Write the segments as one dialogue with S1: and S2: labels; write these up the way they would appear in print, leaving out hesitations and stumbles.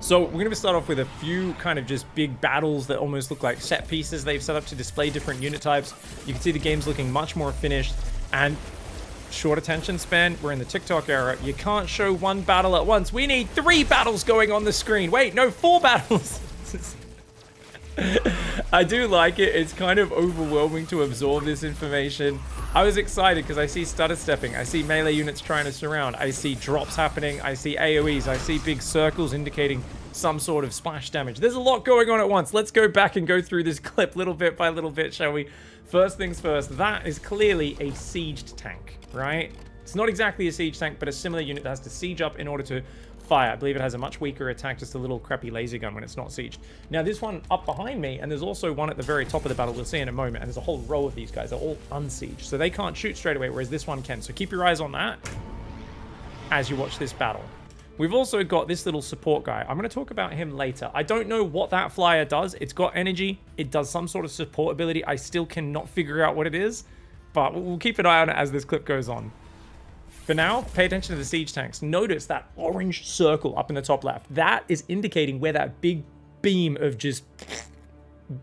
S1: So we're going to start off with a few kind of just big battles that almost look like set pieces they've set up to display different unit types. You can see the game's looking much more finished and short attention span. We're in the TikTok era. You can't show one battle at once. We need 3 battles going on the screen. Wait, no, 4 battles. I do like it. It's kind of overwhelming to absorb this information. I was excited because I see stutter stepping. I see melee units trying to surround. I see drops happening. I see AoEs. I see big circles indicating some sort of splash damage. There's a lot going on at once. Let's go back and go through this clip little bit by little bit, shall we? First things first, that is clearly a sieged tank, right? It's not exactly a siege tank, but a similar unit that has to siege up in order to fire. I believe it has a much weaker attack, just a little crappy laser gun when it's not sieged. Now this one up behind me, and there's also one at the very top of the battle we'll see in a moment, and there's a whole row of these guys. They're all unsieged, so they can't shoot straight away, whereas this one can. So keep your eyes on that as you watch this battle. We've also got this little support guy. I'm going to talk about him later. I don't know what that flyer does. It's got energy. It does some sort of support ability. I still cannot figure out what it is, but we'll keep an eye on it as this clip goes on. For now, pay attention to the siege tanks. Notice that orange circle up in the top left. That is indicating where that big beam of just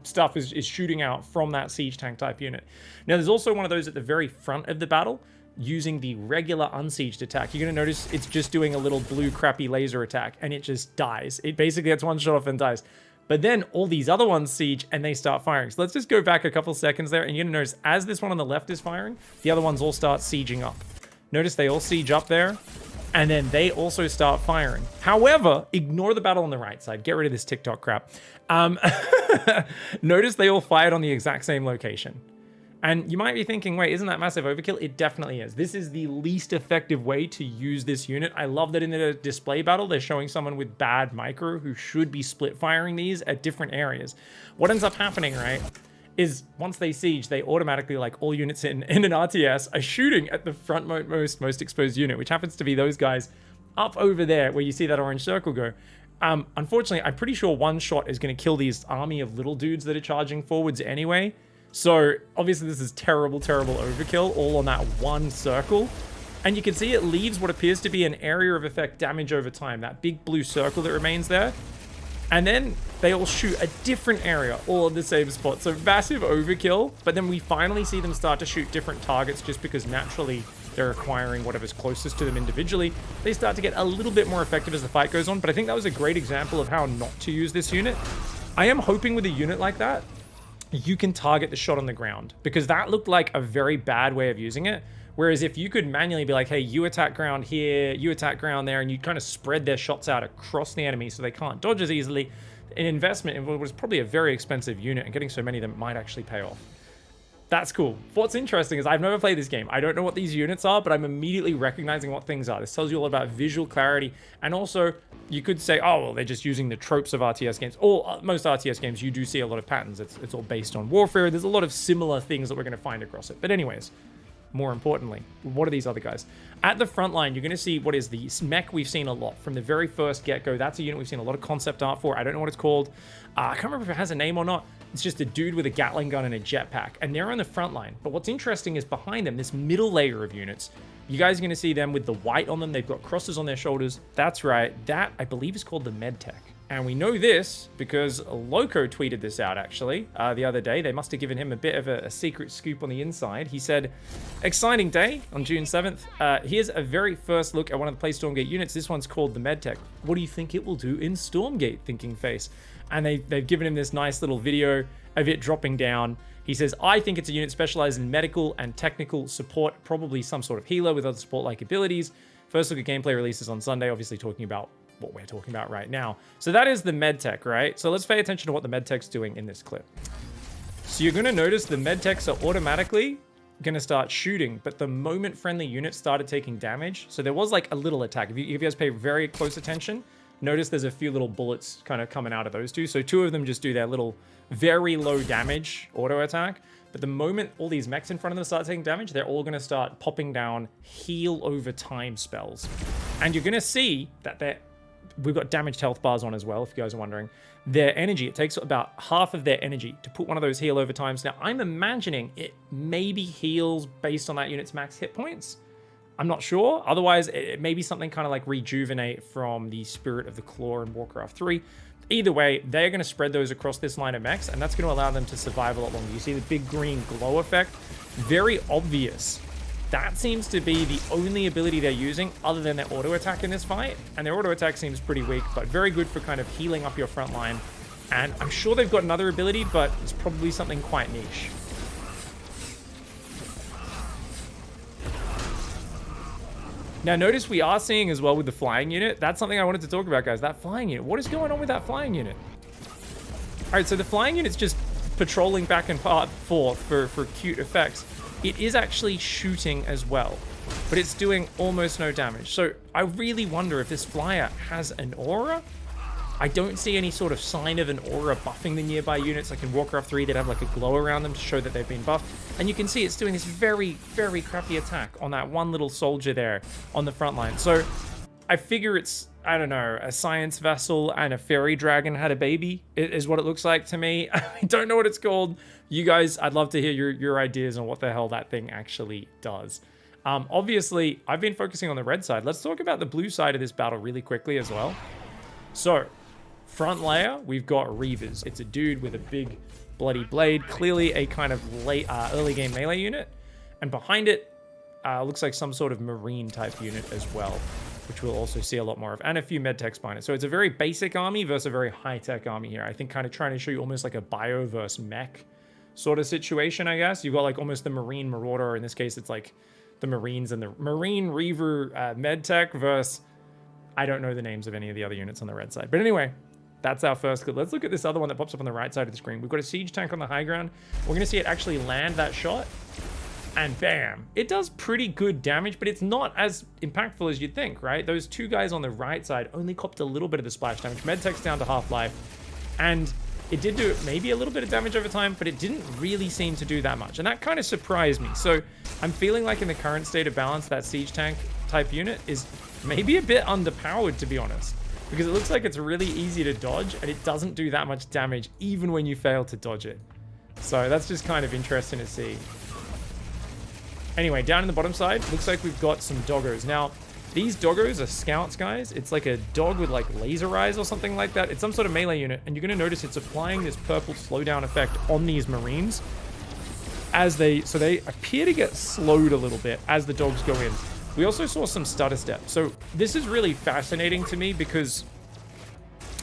S1: stuff is shooting out from that siege tank type unit. Now, there's also one of those at the very front of the battle using the regular unsieged attack. You're going to notice it's just doing a little blue crappy laser attack, and it just dies. It basically gets one shot off and dies. But then all these other ones siege and they start firing. So let's just go back a couple seconds there, and you're going to notice as this one on the left is firing, the other ones all start sieging up. Notice they all siege up there, and then they also start firing. However, ignore the battle on the right side. Get rid of this TikTok crap. Notice they all fired on the exact same location. And you might be thinking, wait, isn't that massive overkill? It definitely is. This is the least effective way to use this unit. I love that in the display battle, they're showing someone with bad micro who should be split firing these at different areas. What ends up happening, right, is once they siege, they automatically, like all units in an RTS, are shooting at the frontmost, most exposed unit, which happens to be those guys up over there where you see that orange circle go. Unfortunately, I'm pretty sure one shot is going to kill these army of little dudes that are charging forwards anyway. So obviously this is terrible, terrible overkill all on that one circle. And you can see it leaves what appears to be an area of effect damage over time, that big blue circle that remains there. And then they all shoot a different area, all in the same spot. So massive overkill, but then we finally see them start to shoot different targets just because naturally they're acquiring whatever's closest to them individually. They start to get a little bit more effective as the fight goes on, but I think that was a great example of how not to use this unit. I am hoping with a unit like that, you can target the shot on the ground, because that looked like a very bad way of using it. Whereas if you could manually be like, hey, you attack ground here, you attack ground there, and you kind of spread their shots out across the enemy so they can't dodge as easily, an investment in what was probably a very expensive unit, and getting so many of them might actually pay off. That's cool. What's interesting is I've never played this game. I don't know what these units are, but I'm immediately recognizing what things are. This tells you all about visual clarity. And also, you could say, oh, well, they're just using the tropes of RTS games. Or most RTS games, you do see a lot of patterns. It's all based on warfare. There's a lot of similar things that we're going to find across it. But anyways, more importantly, what are these other guys? At the front line, you're going to see what is the mech we've seen a lot from the very first get-go. That's a unit we've seen a lot of concept art for. I don't know what it's called. I can't remember if it has a name or not. It's just a dude with a Gatling gun and a jetpack, and they're on the front line. But what's interesting is behind them, this middle layer of units, you guys are going to see them with the white on them. They've got crosses on their shoulders. That's right. That, I believe, is called the MedTech. And we know this because Loco tweeted this out, actually, the other day. They must have given him a bit of a secret scoop on the inside. He said, exciting day on June 7th. Here's a very first look at one of the Play Stormgate units. This one's called the MedTech. What do you think it will do in Stormgate? Thinking face. And they've given him this nice little video of it dropping down. He says, I think it's a unit specialized in medical and technical support, probably some sort of healer with other support-like abilities. First look at gameplay releases on Sunday, obviously talking about what we're talking about right now. So that is the MedTech, right? So let's pay attention to what the MedTech's doing in this clip. So you're going to notice the MedTechs are automatically going to start shooting, but the moment friendly units started taking damage, so there was like a little attack. If you guys pay very close attention, notice there's a few little bullets kind of coming out of those two. So 2 of them just do their little very low damage auto attack. But the moment all these mechs in front of them start taking damage, they're all going to start popping down heal over time spells. And you're going to see that we've got damaged health bars on as well, if you guys are wondering. Their energy, it takes about half of their energy to put one of those heal over times. Now, I'm imagining it maybe heals based on that unit's max hit points. I'm not sure. Otherwise, it may be something kind of like Rejuvenate from the Spirit of the Claw in Warcraft 3. Either way, they're going to spread those across this line of mechs, and that's going to allow them to survive a lot longer. You see the big green glow effect? Very obvious. That seems to be the only ability they're using other than their auto attack in this fight. And their auto attack seems pretty weak, but very good for kind of healing up your front line. And I'm sure they've got another ability, but it's probably something quite niche. Now, notice we are seeing as well with the flying unit. That's something I wanted to talk about, guys. That flying unit. What is going on with that flying unit? All right, so the flying unit's just patrolling back and forth for cute effects. It is actually shooting as well, but it's doing almost no damage. So I really wonder if this flyer has an aura. I don't see any sort of sign of an aura buffing the nearby units. Like in Warcraft 3, they'd have like a glow around them to show that they've been buffed. And you can see it's doing this very, very crappy attack on that one little soldier there on the front line. So I figure it's, I don't know, a science vessel and a fairy dragon had a baby, is what it looks like to me. I don't know what it's called. You guys, I'd love to hear your ideas on what the hell that thing actually does. Obviously, I've been focusing on the red side. Let's talk about the blue side of this battle really quickly as well. So, front layer, we've got Reavers. It's a dude with a big bloody blade, clearly a kind of late early game melee unit. And behind it, looks like some sort of marine type unit as well, which we'll also see a lot more of, and a few med techs behind it. So it's a very basic army versus a very high-tech army here. I think kind of trying to show you almost like a bio versus mech sort of situation, I guess. You've got like almost the Marine Marauder, or in this case, it's like the Marines and the Marine Reaver med tech versus, I don't know the names of any of the other units on the red side. But anyway, that's our first clip. Let's look at this other one that pops up on the right side of the screen. We've got a siege tank on the high ground. We're going to see it actually land that shot. And bam, it does pretty good damage, but it's not as impactful as you'd think, right? Those two guys on the right side only copped a little bit of the splash damage. Medtech's down to half-life, and it did do maybe a little bit of damage over time, but it didn't really seem to do that much, and that kind of surprised me. So I'm feeling like in the current state of balance, that siege tank type unit is maybe a bit underpowered, to be honest, because it looks like it's really easy to dodge, and it doesn't do that much damage even when you fail to dodge it. So that's just kind of interesting to see. Anyway, down in the bottom side, looks like we've got some doggos. Now, these doggos are scouts, guys. It's like a dog with like laser eyes or something like that. It's some sort of melee unit, and you're going to notice it's applying this purple slowdown effect on these Marines as they appear to get slowed a little bit as the dogs go in. We also saw some stutter step. So this is really fascinating to me because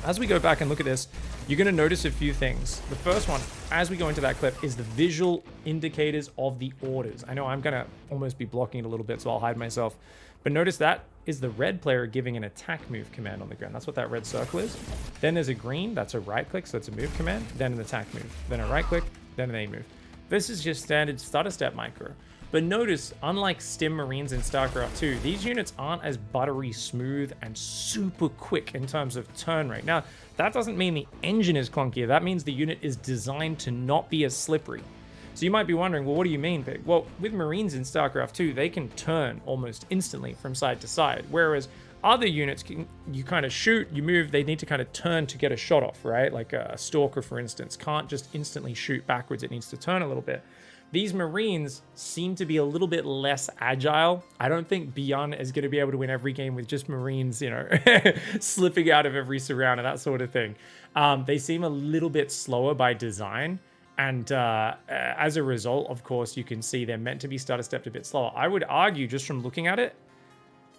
S1: as we go back and look at this, you're going to notice a few things. The first one, as we go into that clip, is the visual indicators of the orders. I know I'm going to almost be blocking it a little bit, so I'll hide myself. But notice that is the red player giving an attack move command on the ground. That's what that red circle is. Then there's a green, that's a right click, so it's a move command. Then an attack move. Then a right click, then an A move. This is just standard stutter step micro. But notice, unlike Stim Marines in StarCraft 2, these units aren't as buttery smooth and super quick in terms of turn rate. Now, that doesn't mean the engine is clunkier. That means the unit is designed to not be as slippery. So you might be wondering, well, what do you mean, Big? Well, with Marines in StarCraft 2, they can turn almost instantly from side to side, whereas other units, you kind of shoot, you move, they need to kind of turn to get a shot off, right? Like a Stalker, for instance, can't just instantly shoot backwards. It needs to turn a little bit. These Marines seem to be a little bit less agile. I don't think Beyond is going to be able to win every game with just Marines, you know, slipping out of every surround and that sort of thing. They seem a little bit slower by design. And as a result, of course, you can see they're meant to be stutter stepped a bit slower. I would argue, just from looking at it,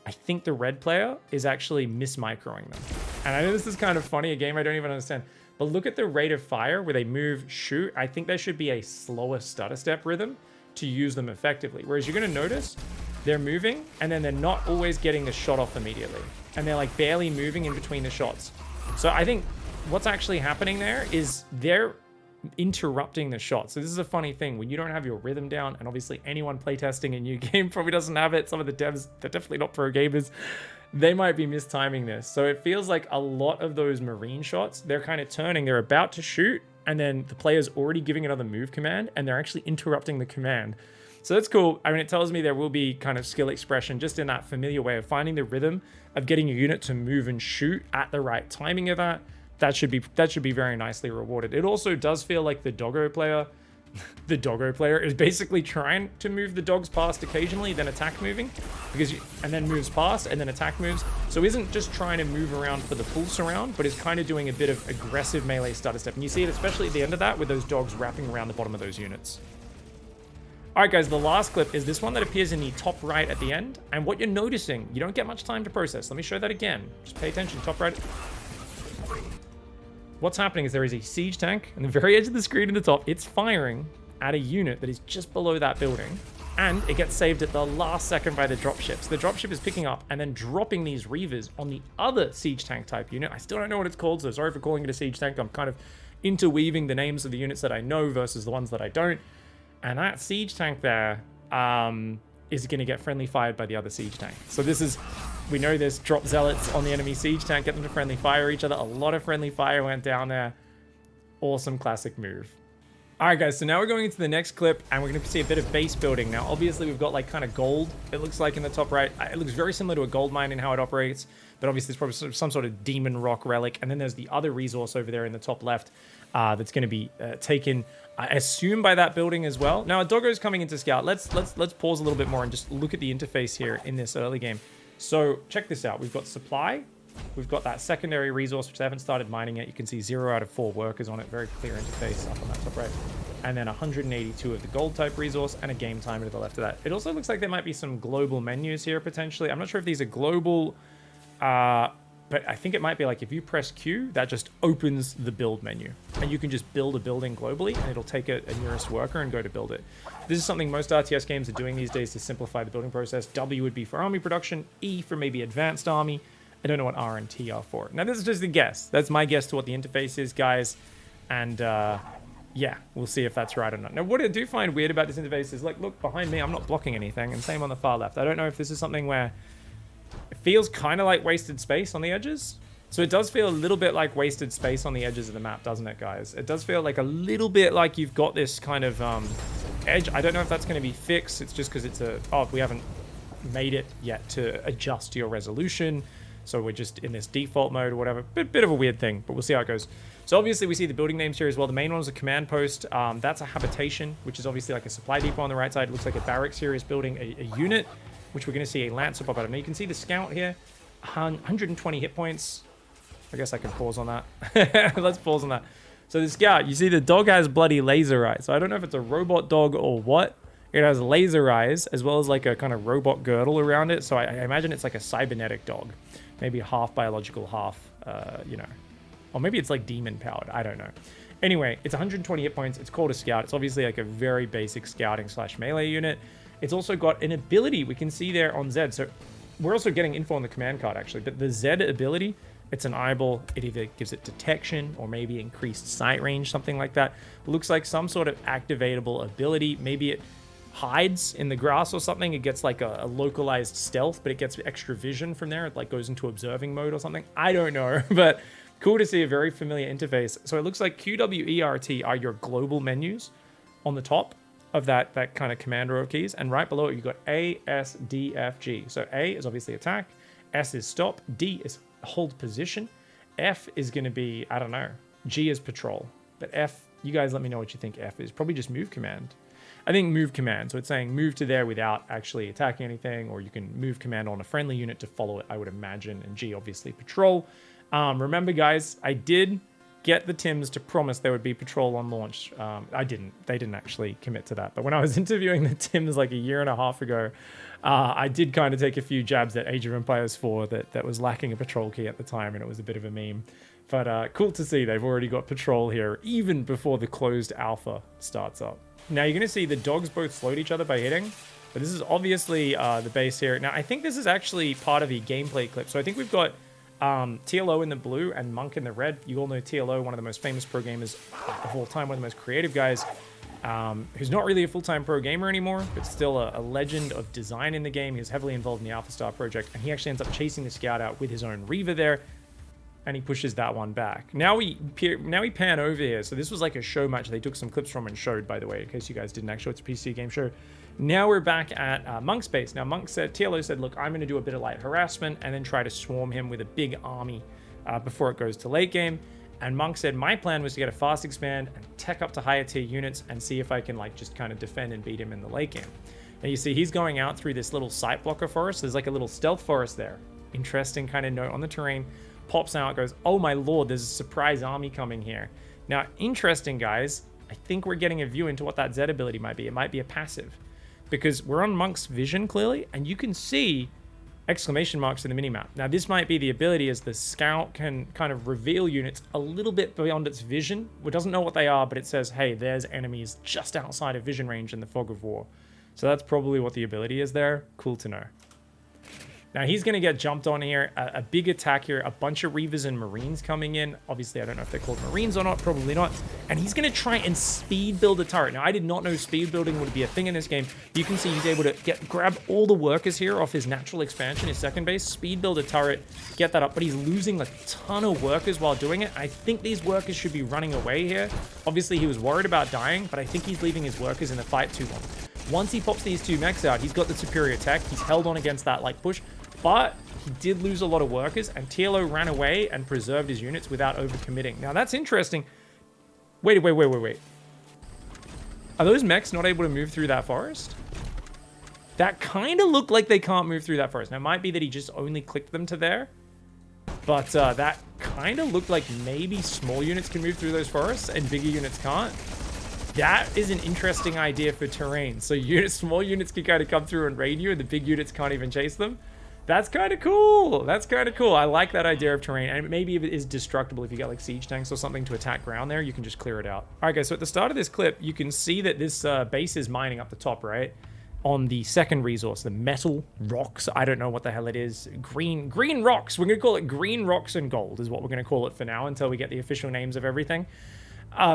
S1: I think the red player is actually mismicroing them. And I know this is kind of funny, a game I don't even understand. But look at the rate of fire where they move, shoot. I think there should be a slower stutter step rhythm to use them effectively. Whereas you're going to notice they're moving and then they're not always getting the shot off immediately. And they're like barely moving in between the shots. So I think what's actually happening there is they're interrupting the shot. So this is a funny thing when you don't have your rhythm down, and obviously anyone playtesting a new game probably doesn't have it. Some of the devs, they're definitely not pro gamers. They might be mistiming this. So it feels like a lot of those Marine shots, they're kind of turning, they're about to shoot, and then the player's already giving another move command, and they're actually interrupting the command. So that's cool. I mean, it tells me there will be kind of skill expression just in that familiar way of finding the rhythm of getting your unit to move and shoot at the right timing of that. That should be very nicely rewarded. It also does feel like the Doggo player the doggo player is basically trying to move the dogs past occasionally, then attack moving, and then moves past, and then attack moves. So isn't just trying to move around for the full surround, but is kind of doing a bit of aggressive melee stutter step. And you see it especially at the end of that with those dogs wrapping around the bottom of those units. All right, guys, the last clip is this one that appears in the top right at the end. And what you're noticing, you don't get much time to process. Let me show that again. Just pay attention, top right. What's happening is there is a siege tank on the very edge of the screen in the top. It's firing at a unit that is just below that building, and it gets saved at the last second by the dropship. So the dropship is picking up and then dropping these Reavers on the other siege tank type unit. I still don't know what it's called, so sorry for calling it a siege tank. I'm kind of interweaving the names of the units that I know versus the ones that I don't. And that siege tank there is going to get friendly fired by the other siege tank. So this is, we know there's drop zealots on the enemy siege tank, get them to friendly fire each other. A lot of friendly fire went down there. Awesome classic move. All right, guys, so now we're going into the next clip, and we're going to see a bit of base building. Now, obviously, we've got like kind of gold, it looks like in the top right. It looks very similar to a gold mine in how it operates, but obviously it's probably some sort of demon rock relic. And then there's the other resource over there in the top left that's going to be taken, I assume, by that building as well. Now, a doggo's coming into scout. Let's pause a little bit more and just look at the interface here in this early game. So check this out. We've got supply. We've got that secondary resource, which I haven't started mining yet. You can see 0 out of 4 workers on it. Very clear interface up on that top right. And then 182 of the gold type resource and a game timer to the left of that. It also looks like there might be some global menus here potentially. I'm not sure if these are global, but I think it might be like if you press Q, that just opens the build menu. And you can just build a building globally, and it'll take a nearest worker and go to build it. This is something most RTS games are doing these days to simplify the building process. W would be for army production, E for maybe advanced army. I don't know what R and T are for. Now, this is just a guess. That's my guess to what the interface is, guys. And yeah, we'll see if that's right or not. Now, what I do find weird about this interface is, like, look, behind me, I'm not blocking anything. And same on the far left. I don't know if this is something where it feels kind of like wasted space on the edges. So it does feel a little bit like wasted space on the edges of the map, doesn't it, guys? It does feel like a little bit like you've got this kind of edge. I don't know if that's going to be fixed. It's just because it's a... Oh, we haven't made it yet to adjust your resolution. So we're just in this default mode or whatever. Bit of a weird thing, but we'll see how it goes. So obviously we see the building names here as well. The main one is a command post. That's a habitation, which is obviously like a supply depot on the right side. It looks like a barracks here is building a unit, which we're going to see a lancer pop out of. Now you can see the scout here, 120 hit points. I guess I can pause on that. Let's pause on that. So the scout, you see the dog has bloody laser eyes. So I don't know if it's a robot dog or what. It has laser eyes as well as like a kind of robot girdle around it. So I imagine it's like a cybernetic dog. Maybe half biological, half, you know, or maybe it's like demon powered. I don't know. Anyway, it's 120 hit points. It's called a scout. It's obviously like a very basic scouting / melee unit. It's also got an ability we can see there on Z. So we're also getting info on the command card actually, but the Z ability, it's an eyeball. It either gives it detection or maybe increased sight range, something like that. It looks like some sort of activatable ability. Maybe it hides in the grass or something. It gets like a localized stealth, but it gets extra vision from there. It like goes into observing mode or something. I don't know, but cool to see a very familiar interface. So it looks like Q, W, E, R, T are your global menus on the top of that kind of command row of keys. And right below it, you've got A, S, D, F, G. So A is obviously attack. S is stop. D is hold position. F is going to be, I don't know. G is patrol. But F, you guys let me know what you think F is. Probably just move command. I think move command. So it's saying move to there without actually attacking anything, or you can move command on a friendly unit to follow it, I would imagine. And G, obviously, patrol. Remember, guys, I did get the Tims to promise there would be patrol on launch. I didn't. They didn't actually commit to that. But when I was interviewing the Tims like a year and a half ago, I did kind of take a few jabs at Age of Empires 4 that was lacking a patrol key at the time, and it was a bit of a meme. But cool to see they've already got patrol here, even before the closed alpha starts up. Now, you're going to see the dogs both slowed each other by hitting. But this is obviously the base here. Now, I think this is actually part of the gameplay clip. So I think we've got TLO in the blue and Monk in the red. You all know TLO, one of the most famous pro gamers of all time, one of the most creative guys, who's not really a full-time pro gamer anymore, but still a legend of design in the game. He was heavily involved in the Alpha Star project, and he actually ends up chasing the scout out with his own Reaver there. And he pushes that one back. Now we pan over here. So this was like a show match. They took some clips from and showed, by the way, in case you guys didn't actually. It's a PC game show. Now we're back at Monk's base. Now Monk said, TLO said, look, I'm going to do a bit of light harassment and then try to swarm him with a big army before it goes to late game. And Monk said, my plan was to get a fast expand and tech up to higher tier units and see if I can like just kind of defend and beat him in the late game. Now you see he's going out through this little sight blocker forest. There's like a little stealth forest there. Interesting kind of note on the terrain. Pops out, goes, oh my lord, there's a surprise army coming here. Now, interesting guys, I think we're getting a view into what that Z ability might be. It might be a passive. Because we're on Monk's vision clearly, and you can see exclamation marks in the minimap. Now this might be the ability as the scout can kind of reveal units a little bit beyond its vision. It doesn't know what they are, but it says, hey, there's enemies just outside of vision range in the fog of war. So that's probably what the ability is there. Cool to know. Now he's going to get jumped on here. A big attack here. A bunch of Reavers and Marines coming in. Obviously, I don't know if they're called Marines or not. Probably not. And he's going to try and speed build a turret. Now, I did not know speed building would be a thing in this game. You can see he's able to grab all the workers here off his natural expansion, his second base, speed build a turret, get that up. But he's losing a ton of workers while doing it. I think these workers should be running away here. Obviously, he was worried about dying, but I think he's leaving his workers in the fight too long. Once he pops these two mechs out, he's got the superior tech. He's held on against that light push. But he did lose a lot of workers, and TLO ran away and preserved his units without overcommitting. Now, that's interesting. Wait. Are those mechs not able to move through that forest? That kind of looked like they can't move through that forest. Now, it might be that he just only clicked them to there. But that kind of looked like maybe small units can move through those forests and bigger units can't. That is an interesting idea for terrain. So small units can kind of come through and raid you, and the big units can't even chase them. That's kind of cool. That's kind of cool. I like that idea of terrain. And maybe if it is destructible, if you get like siege tanks or something to attack ground there, you can just clear it out. All right, guys. So at the start of this clip, you can see that this base is mining up the top, right? On the second resource, the metal rocks. I don't know what the hell it is. Green rocks. We're going to call it green rocks and gold is what we're going to call it for now until we get the official names of everything.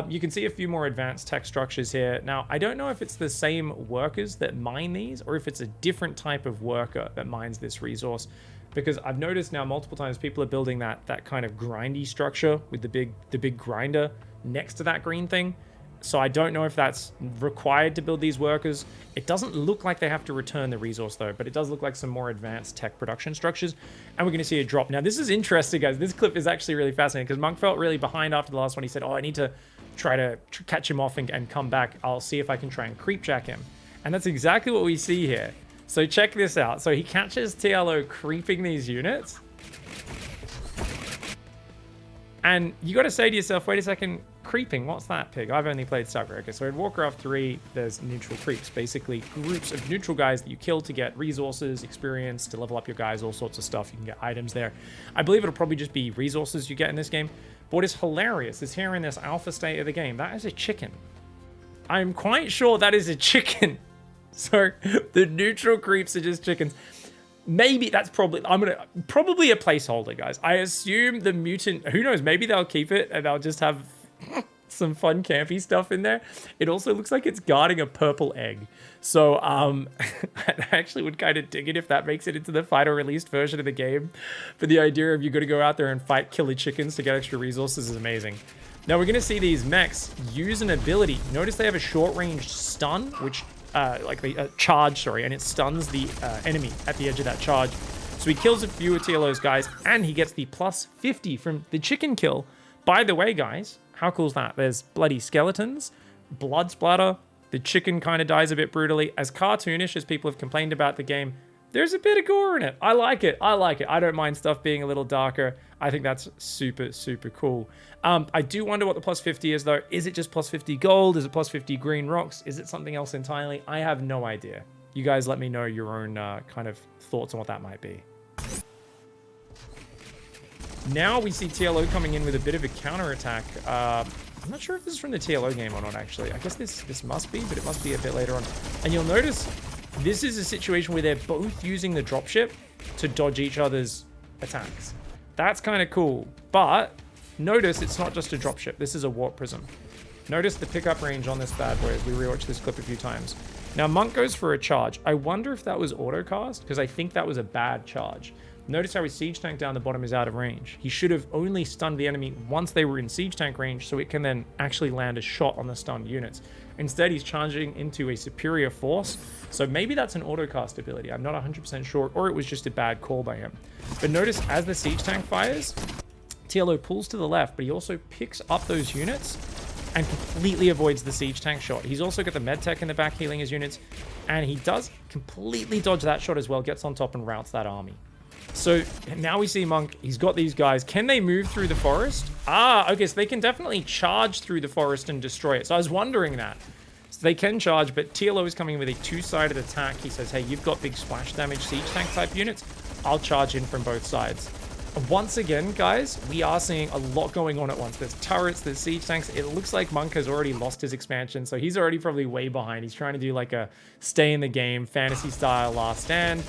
S1: You can see a few more advanced tech structures here. Now, I don't know if it's the same workers that mine these or if it's a different type of worker that mines this resource, because I've noticed now multiple times people are building that kind of grindy structure with the big grinder next to that green thing. So I don't know if that's required to build these workers. It doesn't look like they have to return the resource though, but it does look like some more advanced tech production structures. And we're going to see a drop. Now, this is interesting, guys. This clip is actually really fascinating because Monk felt really behind after the last one. He said, oh, I need to try to catch him off and come back. I'll see if I can try and creep jack him. And that's exactly what we see here. So check this out. So he catches TLO creeping these units. And you got to say to yourself, wait a second, creeping, what's that, pig? I've only played Sucker. Okay, so in Warcraft 3, there's neutral creeps, basically groups of neutral guys that you kill to get resources, experience, to level up your guys, all sorts of stuff. You can get items there. I believe it'll probably just be resources you get in this game. But what is hilarious is here in this alpha state of the game, that is a chicken. I'm quite sure that is a chicken. So the neutral creeps are just chickens. Maybe that's probably a placeholder, guys. I assume the mutant, who knows, maybe they'll keep it and they'll just have some fun campy stuff in there. It also looks like it's guarding a purple egg. So I actually would kind of dig it if that makes it into the final released version of the game. But the idea of you got to go out there and fight killer chickens to get extra resources is amazing. Now we're going to see these mechs use an ability. Notice they have a short range stun, which charge, and it stuns the enemy at the edge of that charge. So he kills a few of TLO's guys, and he gets the plus 50 from the chicken kill. By the way, guys, how cool is that? There's bloody skeletons, blood splatter, the chicken kind of dies a bit brutally. As cartoonish as people have complained about the game, there's a bit of gore in it. I like it. I don't mind stuff being a little darker. I think that's super, super cool. I do wonder what the plus 50 is, though. Is it just plus 50 gold? Is it plus 50 green rocks? Is it something else entirely? I have no idea. You guys let me know your own kind of thoughts on what that might be. Now we see TLO coming in with a bit of a counterattack. I'm not sure if this is from the TLO game or not, actually. I guess this must be, but it must be a bit later on. And you'll notice this is a situation where they're both using the dropship to dodge each other's attacks. That's kind of cool. But notice it's not just a dropship. This is a warp prism. Notice the pickup range on this bad boy as we rewatch this clip a few times. Now, Monk goes for a charge. I wonder if that was autocast, because I think that was a bad charge. Notice how his siege tank down the bottom is out of range. He should have only stunned the enemy once they were in siege tank range, so it can then actually land a shot on the stunned units. Instead, he's charging into a superior force, so maybe that's an autocast ability. I'm not 100% sure, or it was just a bad call by him. But notice as the siege tank fires, TLO pulls to the left, but he also picks up those units and completely avoids the siege tank shot. He's also got the med tech in the back healing his units, and he does completely dodge that shot as well, gets on top and routes that army. So now we see Monk, he's got these guys. Can they move through the forest? Ah, okay, so they can definitely charge through the forest and destroy it. So I was wondering that. So they can charge, but TLO is coming with a two-sided attack. He says, hey, you've got big splash damage siege tank type units. I'll charge in from both sides. Once again, guys, we are seeing a lot going on at once. There's turrets, there's siege tanks. It looks like Monk has already lost his expansion, so he's already probably way behind. He's trying to do like a stay in the game, fantasy style last stand.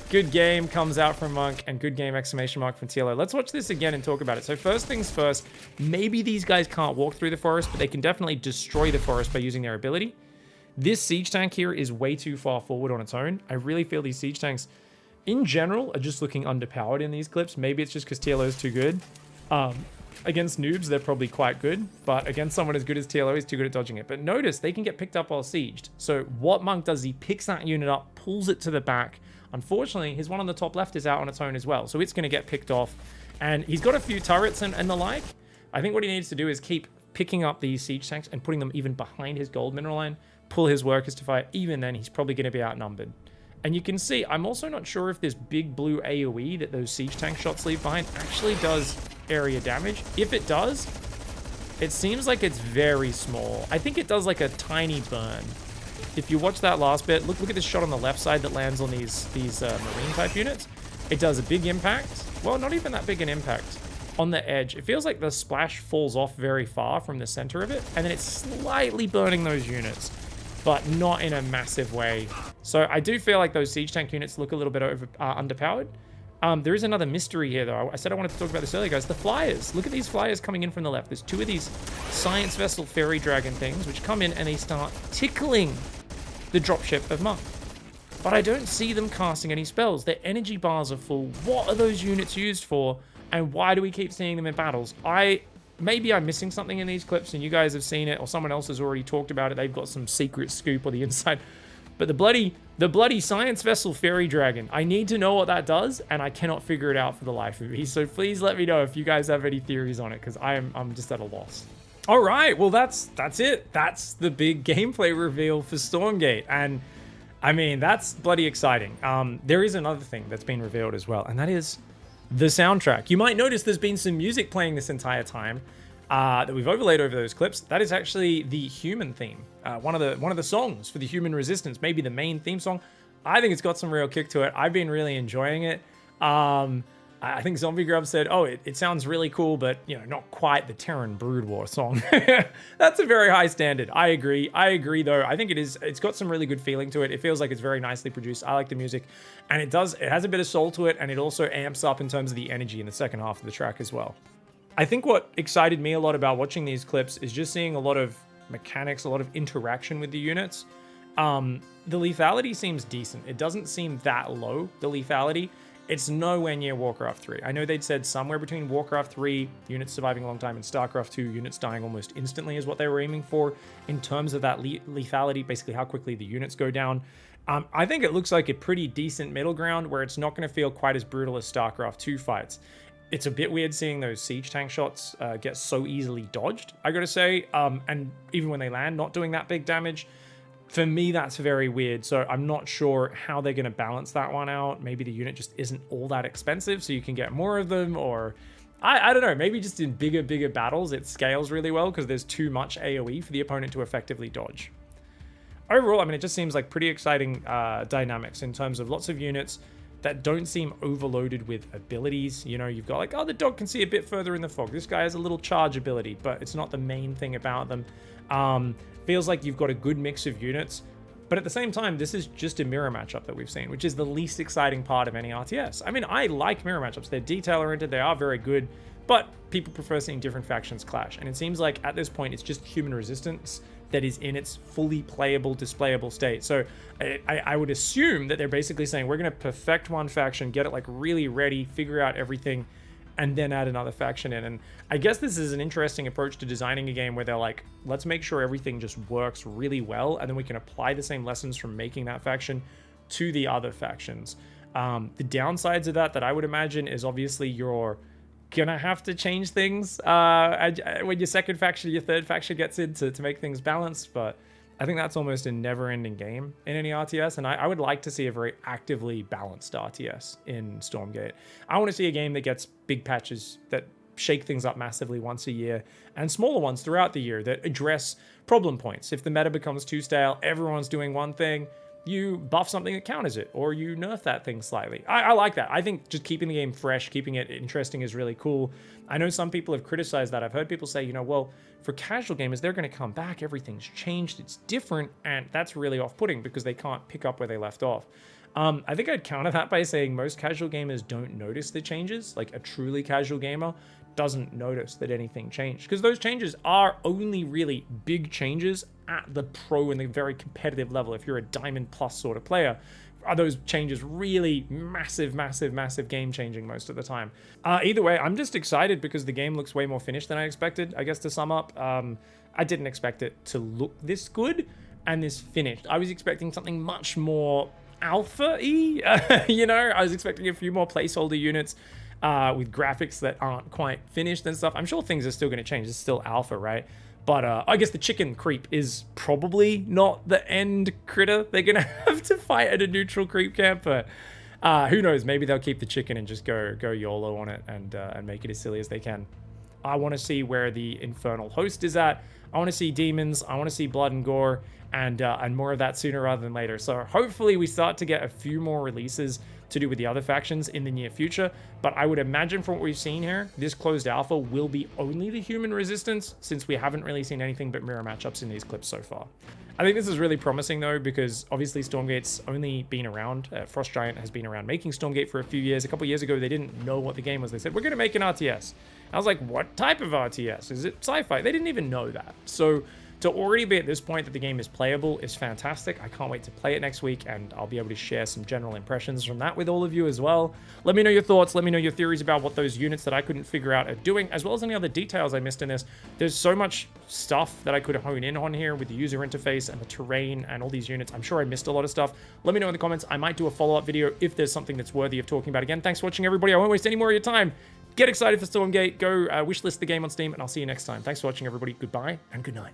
S1: Good game comes out from Monk, and good game exclamation mark from TLO. Let's watch this again and talk about it. So first things first, maybe these guys can't walk through the forest, but they can definitely destroy the forest by using their ability. This siege tank here is way too far forward on its own. I really feel these siege tanks in general are just looking underpowered in these clips. Maybe it's just because TLO is too good. Against noobs, they're probably quite good, but against someone as good as TLO, he's too good at dodging it. But notice they can get picked up while sieged. So what Monk does, he picks that unit up, pulls it to the back. Unfortunately, his one on the top left is out on its own as well, so it's going to get picked off. And he's got a few turrets and the like. I think what he needs to do is keep picking up these siege tanks and putting them even behind his gold mineral line, pull his workers to fire. Even then, he's probably going to be outnumbered. And you can see, I'm also not sure if this big blue AoE that those siege tank shots leave behind actually does area damage. If it does, it seems like it's very small. I think it does like a tiny burn. If you watch that last bit, look at this shot on the left side that lands on these marine type units. It does a big impact. Well, not even that big an impact. On the edge, it feels like the splash falls off very far from the center of it, and then it's slightly burning those units, but not in a massive way. So I do feel like those siege tank units look a little bit underpowered. There is another mystery here, though. I said I wanted to talk about this earlier, guys. The flyers. Look at these flyers coming in from the left. There's two of these science vessel fairy dragon things, which come in and they start tickling the dropship of Monk. But I don't see them casting any spells. Their energy bars are full. What are those units used for? And why do we keep seeing them in battles? Maybe I'm missing something in these clips and you guys have seen it, or someone else has already talked about it. They've got some secret scoop or the inside. But the bloody science vessel fairy dragon, I need to know what that does, and I cannot figure it out for the life of me. So please let me know if you guys have any theories on it, because I'm just at a loss. All right, well that's it. That's the big gameplay reveal for Stormgate, and I mean that's bloody exciting. There is another thing that's been revealed as well, and that is the soundtrack. You might notice there's been some music playing this entire time that we've overlaid over those clips. That is actually the human theme, one of the songs for the Human Resistance, maybe the main theme song. I think it's got some real kick to it. I've been really enjoying it. I think Zombie Grub said, oh, it sounds really cool, but not quite the Terran Brood War song. That's a very high standard. I agree though. I think it's got some really good feeling to it. It feels like it's very nicely produced. I like the music, and it has a bit of soul to it, and it also amps up in terms of the energy in the second half of the track as well. I think what excited me a lot about watching these clips is just seeing a lot of mechanics, a lot of interaction with the units. The lethality seems decent. It doesn't seem that low, the lethality. It's nowhere near Warcraft 3. I know they'd said somewhere between Warcraft 3, units surviving a long time, and StarCraft 2, units dying almost instantly is what they were aiming for in terms of that lethality, basically how quickly the units go down. I think it looks like a pretty decent middle ground where it's not going to feel quite as brutal as StarCraft 2 fights. It's a bit weird seeing those siege tank shots get so easily dodged, I gotta say, and even when they land, not doing that big damage. For me, that's very weird, so I'm not sure how they're going to balance that one out. Maybe the unit just isn't all that expensive, so you can get more of them, or I don't know, maybe just in bigger battles, it scales really well because there's too much AoE for the opponent to effectively dodge. Overall, I mean, it just seems like pretty exciting dynamics in terms of lots of units that don't seem overloaded with abilities. You've got like, oh, the dog can see a bit further in the fog. This guy has a little charge ability, but it's not the main thing about them. Feels like you've got a good mix of units, but at the same time, this is just a mirror matchup that we've seen, which is the least exciting part of any RTS. I mean, I like mirror matchups. They're detail-oriented, they are very good, but people prefer seeing different factions clash. And it seems like at this point, it's just Human Resistance that is in its fully playable, displayable state. So I would assume that they're basically saying, we're going to perfect one faction, get it like really ready, figure out everything, and then add another faction in. And I guess this is an interesting approach to designing a game where they're like, let's make sure everything just works really well, and then we can apply the same lessons from making that faction to the other factions. The downsides of that I would imagine is obviously your gonna have to change things when your second faction, your third faction gets in to make things balanced. But I think that's almost a never-ending game in any RTS, and I would like to see a very actively balanced RTS in Stormgate. I want to see a game that gets big patches that shake things up massively once a year, and smaller ones throughout the year that address problem points. If the meta becomes too stale, everyone's doing one thing, you buff something that counters it, or you nerf that thing slightly. I like that. I think just keeping the game fresh, keeping it interesting is really cool. I know some people have criticized that. I've heard people say, you know, well, for casual gamers, they're going to come back, everything's changed, it's different, and that's really off-putting because they can't pick up where they left off. I think I'd counter that by saying most casual gamers don't notice the changes. Like a truly casual gamer doesn't notice that anything changed, because those changes are only really big changes at the pro and the very competitive level. If you're a diamond plus sort of player, are those changes really massive game changing most of the time. Either way, I'm just excited because the game looks way more finished than I expected. I guess to sum up, I didn't expect it to look this good and this finished. I was expecting something much more alpha-y. You know, I was expecting a few more placeholder units with graphics that aren't quite finished and stuff. I'm sure things are still going to change. It's still alpha, right? But I guess the chicken creep is probably not the end critter they're going to have to fight at a neutral creep camp. But who knows? Maybe they'll keep the chicken and just go YOLO on it and make it as silly as they can. I want to see where the infernal host is at. I want to see demons. I want to see blood and gore, and more of that sooner rather than later. So hopefully we start to get a few more releases to do with the other factions in the near future. But I would imagine from what we've seen here, this closed alpha will be only the human resistance, since we haven't really seen anything but mirror matchups in these clips so far. I think this is really promising though, because obviously Stormgate's only been around. Frost Giant has been around making Stormgate for a few years. A couple years ago, they didn't know what the game was. They said, we're going to make an RTS. I was like, what type of RTS? Is it sci-fi? They didn't even know that. So to already be at this point that the game is playable is fantastic. I can't wait to play it next week, and I'll be able to share some general impressions from that with all of you as well. Let me know your thoughts. Let me know your theories about what those units that I couldn't figure out are doing, as well as any other details I missed in this. There's so much stuff that I could hone in on here with the user interface and the terrain and all these units. I'm sure I missed a lot of stuff. Let me know in the comments. I might do a follow-up video if there's something that's worthy of talking about. Again, thanks for watching, everybody. I won't waste any more of your time. Get excited for Stormgate. Go wishlist the game on Steam, and I'll see you next time. Thanks for watching, everybody. Goodbye and good night.